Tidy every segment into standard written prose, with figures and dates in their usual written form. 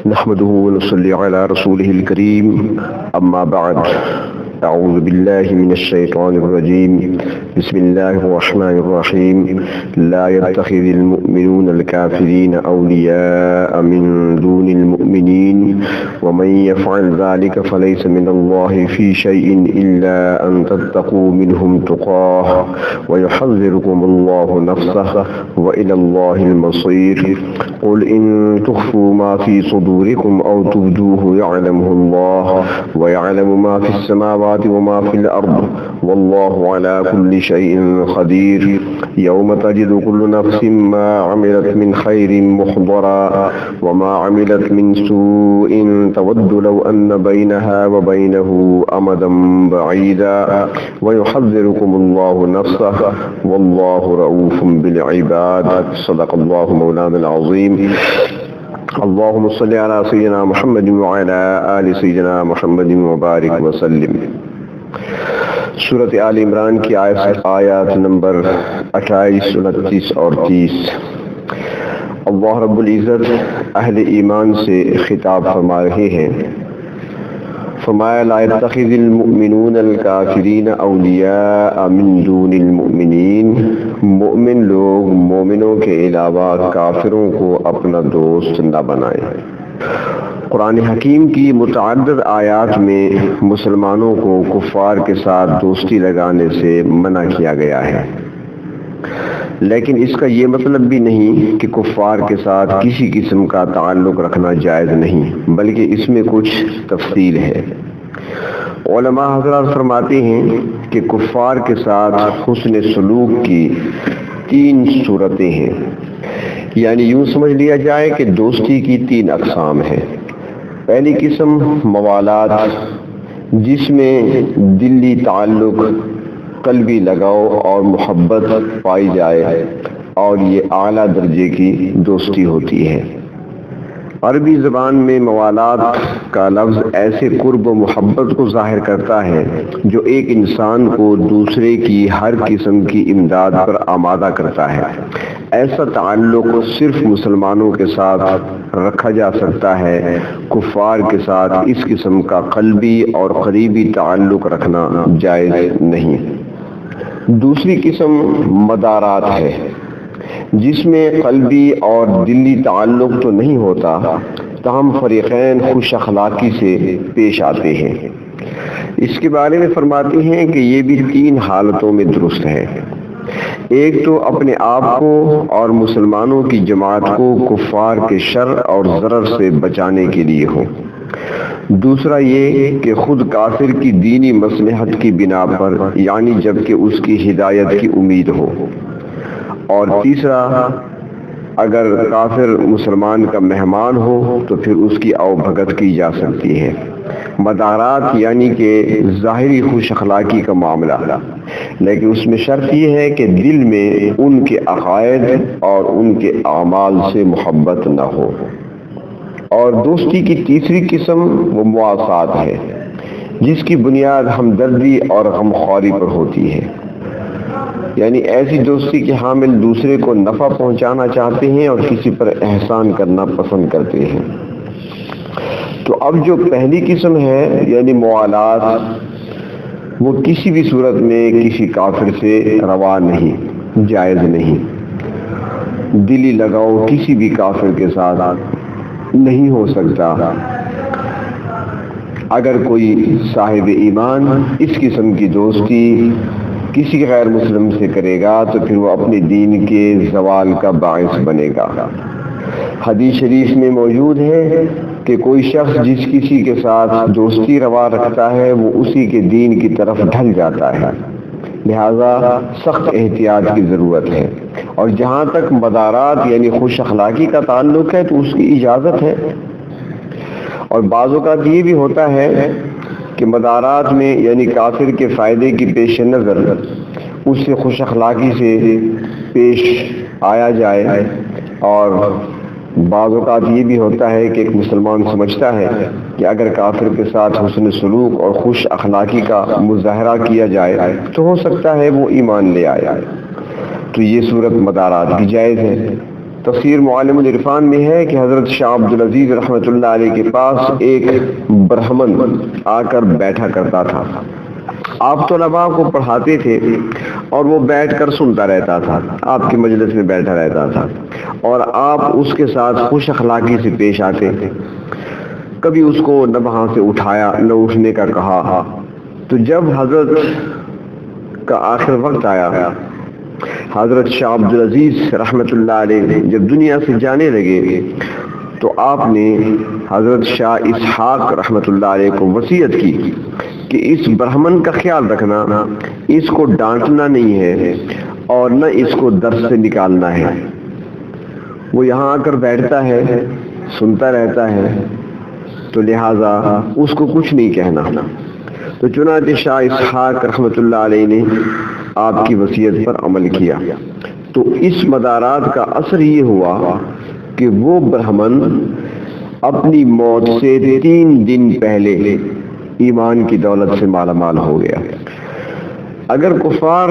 نحمده ونصلي على رسوله الكريم أما بعد أعوذ بالله من الشيطان الرجيم بسم الله الرحمن الرحيم لا يتخذ المؤمنون الكافرين أولياء من دون المؤمنين ومن يفعل ذلك فليس من الله في شيء إلا أن تتقوا منهم تقاه ويحذركم الله نفسه وإلى الله المصير قل إن تخفوا ما في صدوركم أو تبدوه يعلمه الله ويعلم ما في السماوات وما في الأرض والله على كل شيء قدير يوم تجد كل نفس ما عملت من خير محضرا وما عملت من سوء تود لو أن بينها وبينه أمدا بعيدا ويحذركم الله نفسه والله رؤوف بالعباد صدق الله مولانا العظيم اللهم صل على سيدنا محمد وعلى آل سيدنا محمد وبارك وسلم۔ سورۃ آل عمران کی آیات نمبر 28، 29 اور 30۔ اللہ رب العزت اہل ایمان سے خطاب فرما رہے ہیں، فرمایا لا يتخذ المؤمنون الکافرین اولیاء من دون المؤمنین، مومن لوگ مومنوں کے علاوہ کافروں کو اپنا دوست نہ بنائیں۔ قرآن حکیم کی متعدد آیات میں مسلمانوں کو کفار کے ساتھ دوستی لگانے سے منع کیا گیا ہے، لیکن اس کا یہ مطلب بھی نہیں کہ کفار کے ساتھ کسی قسم کا تعلق رکھنا جائز نہیں، بلکہ اس میں کچھ تفصیل ہے۔ علماء حضرات فرماتے ہیں کہ کفار کے ساتھ حسن سلوک کی 3 صورتیں ہیں، یعنی یوں سمجھ لیا جائے کہ دوستی کی 3 اقسام ہیں۔ پہلی قسم موالات، جس میں دلی تعلق، قلبی لگاؤ اور محبت پائی جائے، اور یہ اعلیٰ درجے کی دوستی ہوتی ہے۔ عربی زبان میں موالات کا لفظ ایسے قرب و محبت کو ظاہر کرتا ہے جو ایک انسان کو دوسرے کی ہر قسم کی امداد پر آمادہ کرتا ہے۔ ایسا تعلق صرف مسلمانوں کے ساتھ رکھا جا سکتا ہے، کفار کے ساتھ اس قسم کا قلبی اور قریبی تعلق رکھنا جائز نہیں۔ دوسری قسم مدارات ہے، جس میں قلبی اور دلی تعلق تو نہیں ہوتا، تاہم فریقین خوش اخلاقی سے پیش آتے ہیں۔ اس کے بارے میں فرماتے ہیں کہ یہ بھی 3 حالتوں میں درست ہے۔ ایک تو اپنے آپ کو اور مسلمانوں کی جماعت کو کفار کے شر اور ضرر سے بچانے کے لیے ہو۔ دوسرا یہ کہ خود کافر کی دینی مصلحت کی بنا پر، یعنی جبکہ اس کی ہدایت کی امید ہو۔ اور تیسرا، اگر کافر مسلمان کا مہمان ہو تو پھر اس کی آؤ بھگت کی جا سکتی ہے۔ مدارات یعنی کہ ظاہری خوش اخلاقی کا معاملہ، لیکن اس میں شرط یہ ہے کہ دل میں ان کے عقائد اور ان کے اعمال سے محبت نہ ہو۔ اور دوستی کی تیسری قسم وہ مواسات ہے، جس کی بنیاد ہمدردی اور غمخواری پر ہوتی ہے، یعنی ایسی دوستی کے حامل دوسرے کو نفع پہنچانا چاہتے ہیں اور کسی پر احسان کرنا پسند کرتے ہیں۔ تو اب جو پہلی قسم ہے یعنی موالات، وہ کسی بھی صورت میں کسی کافر سے روا نہیں، جائز نہیں۔ دلی لگاؤ کسی بھی کافر کے ساتھ نہیں ہو سکتا۔ اگر کوئی صاحب ایمان اس قسم کی دوستی کسی غیر مسلم سے کرے گا تو پھر وہ اپنے دین کے زوال کا باعث بنے گا۔ حدیث شریف میں موجود ہے کہ کوئی شخص جس کسی کے ساتھ دوستی روا رکھتا ہے وہ اسی کے دین کی طرف ڈھل جاتا ہے، لہذا سخت احتیاط کی ضرورت ہے۔ اور جہاں تک مدارات یعنی خوش اخلاقی کا تعلق ہے تو اس کی اجازت ہے، اور بعض اوقات یہ بھی ہوتا ہے کہ مدارات میں یعنی کافر کے فائدے کی پیش نظر اس سے خوش اخلاقی سے پیش آیا جائے، اور بعض اوقات یہ بھی ہوتا ہے کہ ایک مسلمان سمجھتا ہے کہ اگر کافر کے ساتھ حسن سلوک اور خوش اخلاقی کا مظاہرہ کیا جائے تو ہو سکتا ہے وہ ایمان لے آئے، تو یہ صورت مدارات کی جائز ہے۔ تفسیر معالم العرفان میں ہے کہ حضرت شاہ عبدالعزیز رحمۃ اللہ علیہ کے پاس ایک برہمن آ کر بیٹھا کرتا تھا. آپ طلباء کو پڑھاتے تھے اور وہ بیٹھ کر سنتا رہتا تھا، آپ کے مجلس میں بیٹھا رہتا تھا اور آپ اس کے ساتھ خوش اخلاقی سے پیش آتے. کبھی اس کو نہ وہاں سے اٹھایا نہ اٹھنے کا کہا. تو جب حضرت کا آخر وقت آیا، حضرت شاہ عبدالعزیز رحمۃ اللہ علیہ جب دنیا سے جانے لگے تو آپ نے حضرت شاہ اسحاق رحمۃ اللہ علیہ کو وصیت کی کہ اس برہمن کا خیال رکھنا، اس کو ڈانٹنا نہیں ہے اور نہ اس کو درس سے نکالنا ہے. وہ یہاں آ کر بیٹھتا ہے، سنتا رہتا ہے، تو لہٰذا اس کو کچھ نہیں کہنا. تو چنانچہ شاہ اسحاق رحمۃ اللہ علیہ نے آپ کی وصیت پر عمل کیا. تو اس مدارات کا اثر یہ ہوا کہ وہ برہمن اپنی موت سے 3 دن پہلے ایمان کی دولت سے مالا مال ہو گیا. اگر کفار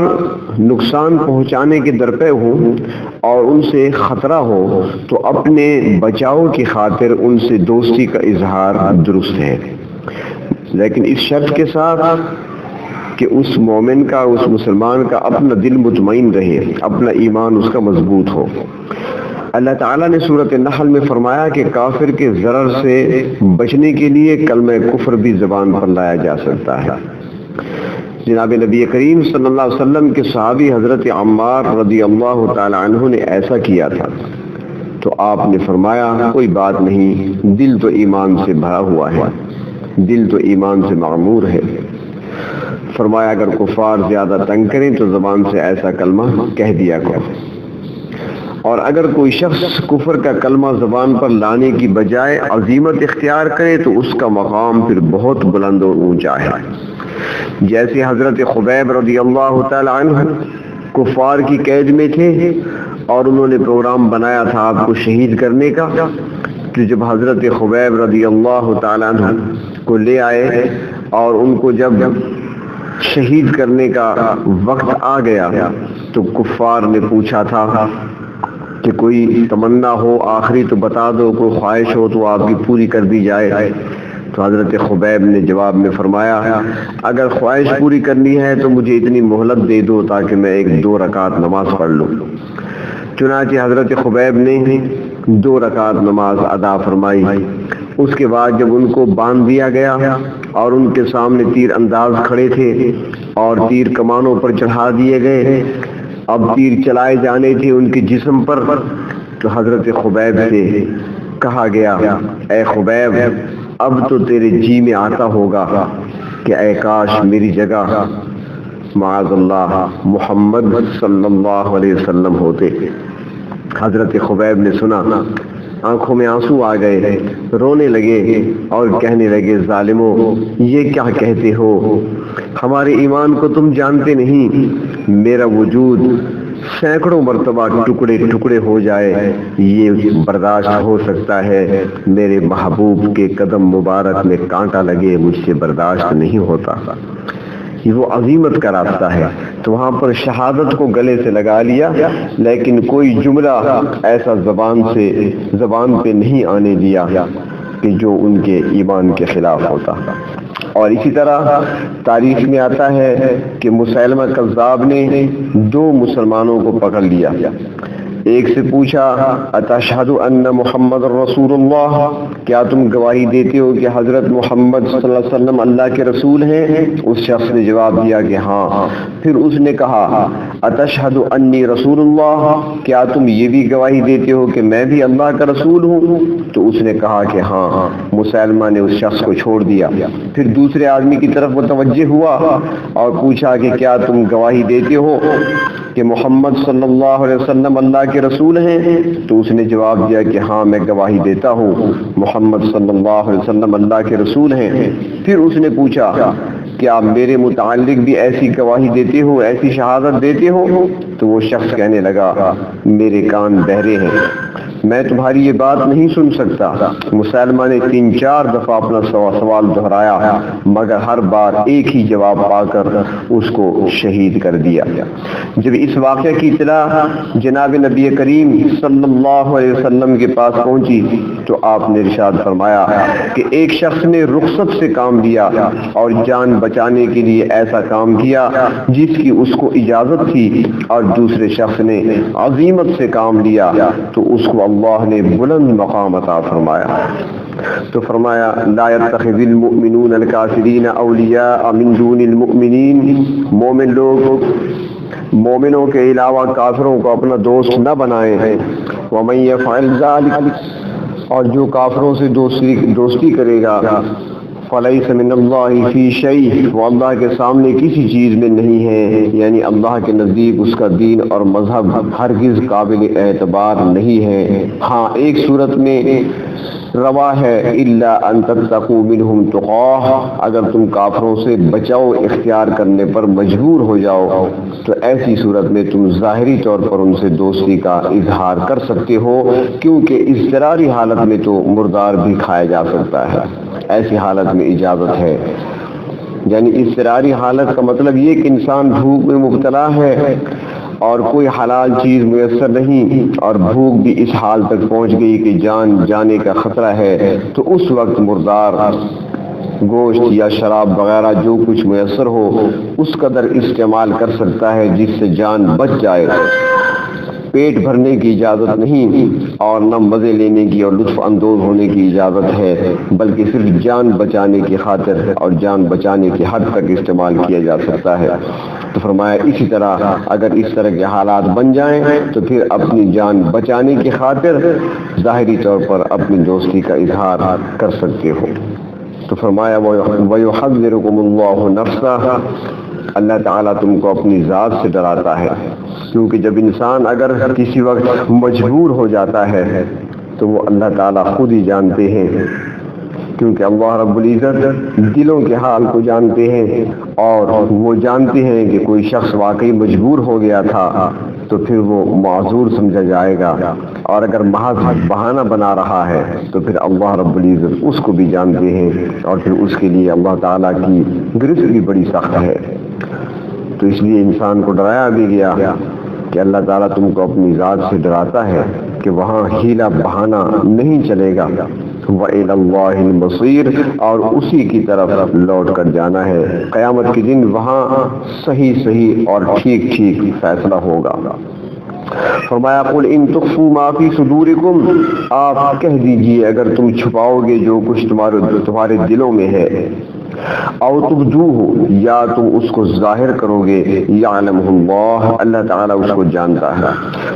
نقصان پہنچانے کے درپے ہوں اور ان سے خطرہ ہو تو اپنے بچاؤ کی خاطر ان سے دوستی کا اظہار درست ہے، لیکن اس شرط کے ساتھ کہ اس مومن کا، اس مسلمان کا اپنا دل مطمئن رہے، اپنا ایمان اس کا مضبوط ہو. اللہ تعالیٰ نے سورۃ النحل میں فرمایا کہ کافر کے ضرر سے بچنے کے لیے کلمہ کفر بھی زبان پر لایا جا سکتا ہے. جناب نبی کریم صلی اللہ علیہ وسلم کے صحابی حضرت عمار رضی اللہ تعالی عنہ نے ایسا کیا تھا تو آپ نے فرمایا کوئی بات نہیں، دل تو ایمان سے بھرا ہوا ہے، دل تو ایمان سے معمور ہے. فرمایا اگر کفار زیادہ تنگ کریں تو زبان سے ایسا کلمہ کہہ دیا کرو، اور اگر کوئی شخص کفر کا کلمہ زبان پر لانے کی بجائے عزیمت اختیار کرے تو اس کا مقام پھر بہت بلند اور اونچا ہے. جیسے حضرت خبیب رضی اللہ تعالی عنہ کفار کی قید میں تھے اور انہوں نے پروگرام بنایا تھا آپ کو شہید کرنے کا. تو جب حضرت خبیب رضی اللہ تعالی عنہ کو لے آئے اور ان کو جب شہید کرنے کا وقت آ گیا تو کفار نے پوچھا تھا کہ کوئی تمنا ہو آخری تو بتا دو، کوئی خواہش ہو تو آپ کی پوری کر دی جائے. تو حضرت خبیب نے جواب میں فرمایا اگر خواہش پوری کرنی ہے تو مجھے اتنی مہلت دے دو تاکہ میں 1-2 رکعت نماز پڑھ لوں. چنانچہ حضرت خبیب نے 2 رکعت نماز ادا فرمائی. اس کے بعد جب ان کو باندھ دیا گیا اور ان کے سامنے تیر انداز کھڑے تھے اور تیر کمانوں پر چڑھا دیے گئے، اب تیر چلائے جانے تھے ان کے جسم پر، تو حضرت خبیب سے کہا گیا اے خبیب اب تو تیرے جی میں آتا ہوگا کہ اے کاش میری جگہ معاذ اللہ محمد صلی اللہ علیہ وسلم ہوتے. حضرت خبیب نے سنا، آنکھوں میں آنسو آ گئے، رونے لگے اور کہنے لگے ظالموں یہ کیا کہتے ہو، ہمارے ایمان کو تم جانتے نہیں، میرا وجود سینکڑوں مرتبہ ٹکڑے ٹکڑے ہو جائے یہ برداشت ہو سکتا ہے، میرے محبوب کے قدم مبارک میں کانٹا لگے مجھ سے برداشت نہیں ہوتا. یہ وہ عظیمت کا راستہ ہے. تو وہاں پر شہادت کو گلے سے لگا لیا لیکن کوئی جملہ ایسا زبان پہ نہیں آنے دیا کہ جو ان کے ایمان کے خلاف ہوتا. اور اسی طرح تاریخ میں آتا ہے کہ مسیلمہ کذاب نے 2 مسلمانوں کو پکڑ لیا. ایک سے پوچھا اتشہد ان محمد رسول اللہ، کیا تم گواہی دیتے ہو کہ حضرت محمد صلی اللہ علیہ وسلم اللہ کے رسول ہیں؟ اس شخص نے جواب دیا کہ ہاں. پھر اس نے کہا اتشہد انی رسول اللہ، کیا تم یہ بھی گواہی دیتے ہو کہ میں بھی اللہ کا رسول ہوں؟ تو اس نے کہا کہ ہاں. مسلمہ نے اس شخص کو چھوڑ دیا. پھر دوسرے آدمی کی طرف متوجہ ہوا اور پوچھا کہ کیا تم گواہی دیتے ہو کہ محمد صلی اللہ علیہ وسلم اللہ کے رسول ہیں؟ تو اس نے جواب دیا کہ ہاں میں گواہی دیتا ہوں محمد صلی اللہ علیہ وسلم اللہ کے رسول ہیں. پھر اس نے پوچھا کیا میرے متعلق بھی ایسی گواہی دیتے ہو، ایسی شہادت دیتے ہو؟ تو وہ شخص کہنے لگا میرے کان بہرے ہیں. میں تمہاری یہ بات نہیں سن سکتا۔ مسلمہ نے 3-4 دفعہ اپنا سوال دہرایا مگر ہر بار ایک ہی جواب پا کر اس کو شہید کر دیا۔ جب اس واقعہ کی اطلاع جناب نبی کریم صلی اللہ علیہ وسلم کے پاس پہنچی تو آپ نے ارشاد فرمایا کہ ایک شخص نے رخصت سے کام لیا اور جان بچانے کے لیے ایسا کام کیا جس کی اس کو اجازت تھی، اور دوسرے شخص نے عزیمت سے کام لیا تو اس کو اللہ نے بلند مقام عطا فرمایا۔ تو فرمایا لا يتخذ المؤمنون الكافرین اولیاء من دون المؤمنین، مومن لوگ مومنوں کے علاوہ کافروں کو اپنا دوست نہ بنائیں۔ ومن يفعل ذلك، اور جو کافروں سے دوستی کرے گا، فلیس من اللہ فی شیء، وہ اللہ کے سامنے کسی چیز میں نہیں ہے، یعنی اللہ کے نزدیک اس کا دین اور مذہب ہرگز قابل اعتبار نہیں ہے۔ ہاں ایک صورت میں روا ہے الا ان تتقوا منہم تقاہ، اگر تم کافروں سے بچاؤ اختیار کرنے پر مجبور ہو جاؤ تو ایسی صورت میں تم ظاہری طور پر ان سے دوستی کا اظہار کر سکتے ہو، کیونکہ اضطراری حالت میں تو مردار بھی کھایا جا سکتا ہے، ایسی حالت میں اجازت ہے۔ یعنی اضطراری حالت کا مطلب یہ کہ انسان بھوک میں مبتلا ہے اور کوئی حلال چیز میسر نہیں اور بھوک بھی اس حال تک پہنچ گئی کہ جان جانے کا خطرہ ہے، تو اس وقت مردار گوشت یا شراب وغیرہ جو کچھ میسر ہو اس قدر استعمال کر سکتا ہے جس سے جان بچ جائے۔ پیٹ بھرنے کی اجازت نہیں اور نہ مزے لینے کی اور لطف اندوز ہونے کی اجازت ہے، بلکہ صرف جان بچانے کی خاطر اور جان بچانے کی حد تک استعمال کیا جا سکتا ہے۔ تو فرمایا اسی طرح اگر اس طرح کے حالات بن جائیں تو پھر اپنی جان بچانے کی خاطر ظاہری طور پر اپنی دوستی کا اظہار کر سکتے ہو۔ تو فرمایا وَيُحَذِّرُكُمُ اللَّهُ نَفْسَهُ، اللہ تعالیٰ تم کو اپنی ذات سے ڈراتا ہے، کیونکہ جب انسان اگر کسی وقت مجبور ہو جاتا ہے تو وہ اللہ تعالیٰ خود ہی جانتے ہیں، کیونکہ اللہ رب العزت دلوں کے حال کو جانتے ہیں اور وہ جانتے ہیں کہ کوئی شخص واقعی مجبور ہو گیا تھا تو پھر وہ معذور سمجھا جائے گا، اور اگر محض بہانہ بنا رہا ہے تو پھر اللہ رب العزت اس کو بھی جانتے ہیں، اور پھر اس کے لیے اللہ تعالیٰ کی گرفت بھی بڑی سخت ہے۔ تو اس لیے انسان کو ڈرایا بھی گیا کہ اللہ تعالیٰ تم کو اپنی ذات سے ڈراتا ہے کہ وہاں ہیلا بہانہ نہیں چلے گا، وَإِلَى اللَّهِ الْمَصِيرُ، اور اسی کی طرف لوٹ کر جانا ہے، قیامت کے دن وہاں صحیح اور ٹھیک فیصلہ ہوگا۔ فرمایا قُلْ إِن تُخْفُوا مَا فِي صُدُورِكُمْ، آپ کہہ دیجئے اگر تم چھپاؤ گے جو کچھ تمہارے دلوں میں ہے، او تبدوہ، یا تم اس کو ظاہر کرو گے، یعلمہ اللہ، اللہ تعالیٰ اس کو جانتا ہے،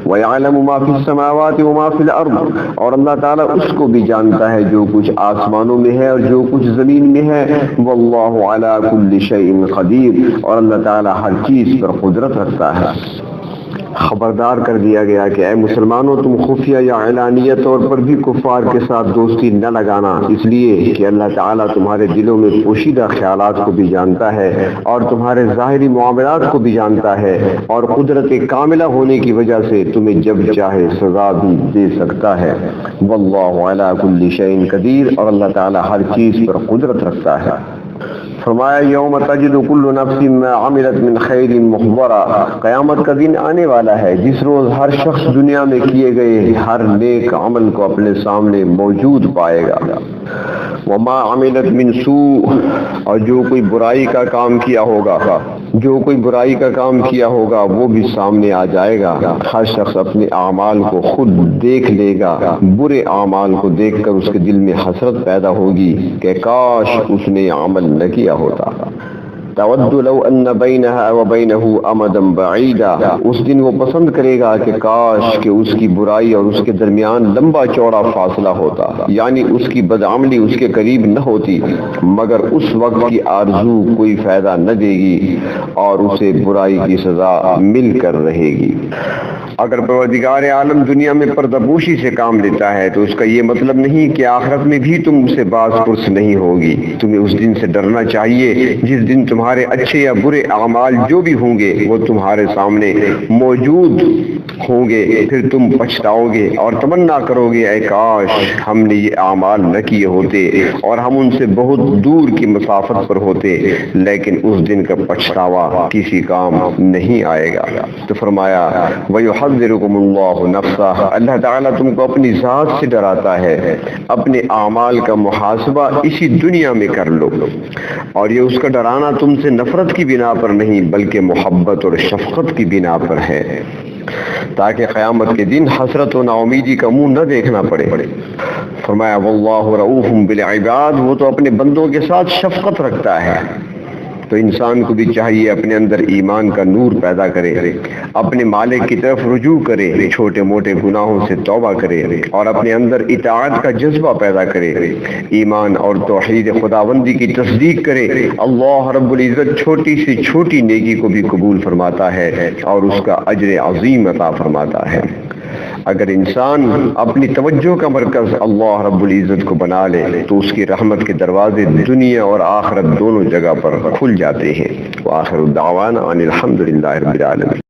ویعلم ما فی السماوات وما فی الارض، اور اللہ تعالیٰ اس کو بھی جانتا ہے جو کچھ آسمانوں میں ہے اور جو کچھ زمین میں ہے، واللہ علی کل شیء قدیر، اور اللہ تعالیٰ ہر چیز پر قدرت رکھتا ہے۔ خبردار کر دیا گیا کہ اے مسلمانوں تم خفیہ یا اعلانیہ طور پر بھی کفار کے ساتھ دوستی نہ لگانا، اس لیے کہ اللہ تعالیٰ تمہارے دلوں میں پوشیدہ خیالات کو بھی جانتا ہے اور تمہارے ظاہری معاملات کو بھی جانتا ہے، اور قدرت کاملہ ہونے کی وجہ سے تمہیں جب چاہے سزا بھی دے سکتا ہے۔ واللہ علی کل شیء قدیر، اور اللہ تعالیٰ ہر چیز پر قدرت رکھتا ہے۔ فرمایا یوم تجد کل نفس ما عملت من خیر محضرا، قیامت کا دن آنے والا ہے جس روز ہر شخص دنیا میں کیے گئے ہر نیک عمل کو اپنے سامنے موجود پائے گا، وما عملت من سوء، اور جو کوئی برائی کا کام کیا ہوگا وہ بھی سامنے آ جائے گا، ہر شخص اپنے اعمال کو خود دیکھ لے گا، برے اعمال کو دیکھ کر اس کے دل میں حسرت پیدا ہوگی کہ کاش اس نے عمل نہ کیا ہوتا۔ تود لو ان بینہا وبینہ امدا بعیدا، اس دن وہ پسند کرے گا کہ کاش کہ اس کی برائی اور اس کے درمیان لمبا چوڑا فاصلہ ہوتا، یعنی اس کی بدعملی اس کے قریب نہ ہوتی، مگر اس وقت کی آرزو کوئی فائدہ نہ دے گی اور اسے برائی کی سزا مل کر رہے گی۔ اگر پروردگار عالم دنیا میں پردہ پوشی سے کام لیتا ہے تو اس کا یہ مطلب نہیں کہ آخرت میں بھی تم سے باز پرس نہیں ہوگی، تمہیں اس دن سے ڈرنا چاہیے جس دن تمہارے تمہارے اچھے یا برے اعمال جو بھی ہوں گے وہ تمہارے سامنے موجود ہوں گے، پھر تم پچھتاؤ گے اور تمنا کرو گے اے کاش ہم نے یہ اعمال نہ کیے ہوتے اور ہم ان سے بہت دور کی مسافت پر ہوتے، لیکن اس دن کا پچھتاوا کسی کام نہیں آئے گا۔ تو فرمایا وَيُحَذِّرُكُمُ اللَّهُ نَفْسَهُ، اللہ تعالیٰ تم کو اپنی ذات سے ڈراتا ہے، اپنے اعمال کا محاسبہ اسی دنیا میں کر لو، اور یہ اس کا ڈرانا تم سے نفرت کی بنا پر نہیں بلکہ محبت اور شفقت کی بنا پر ہے، تاکہ قیامت کے دن حسرت و ناامیدی کا منہ نہ دیکھنا پڑے۔ فرمایا واللہ رؤوف بالعباد، وہ تو اپنے بندوں کے ساتھ شفقت رکھتا ہے۔ تو انسان کو بھی چاہیے اپنے اندر ایمان کا نور پیدا کرے، اپنے مالک کی طرف رجوع کرے، چھوٹے موٹے گناہوں سے توبہ کرے اور اپنے اندر اطاعت کا جذبہ پیدا کرے، ایمان اور توحید خداوندی کی تصدیق کرے۔ اللہ رب العزت چھوٹی سے چھوٹی نیکی کو بھی قبول فرماتا ہے اور اس کا اجر عظیم عطا فرماتا ہے۔ اگر انسان اپنی توجہ کا مرکز اللہ رب العزت کو بنا لے تو اس کی رحمت کے دروازے دنیا اور آخرت دونوں جگہ پر کھل جاتے ہیں۔ وآخر الدعوانا ان الحمد للہ رب العالمین۔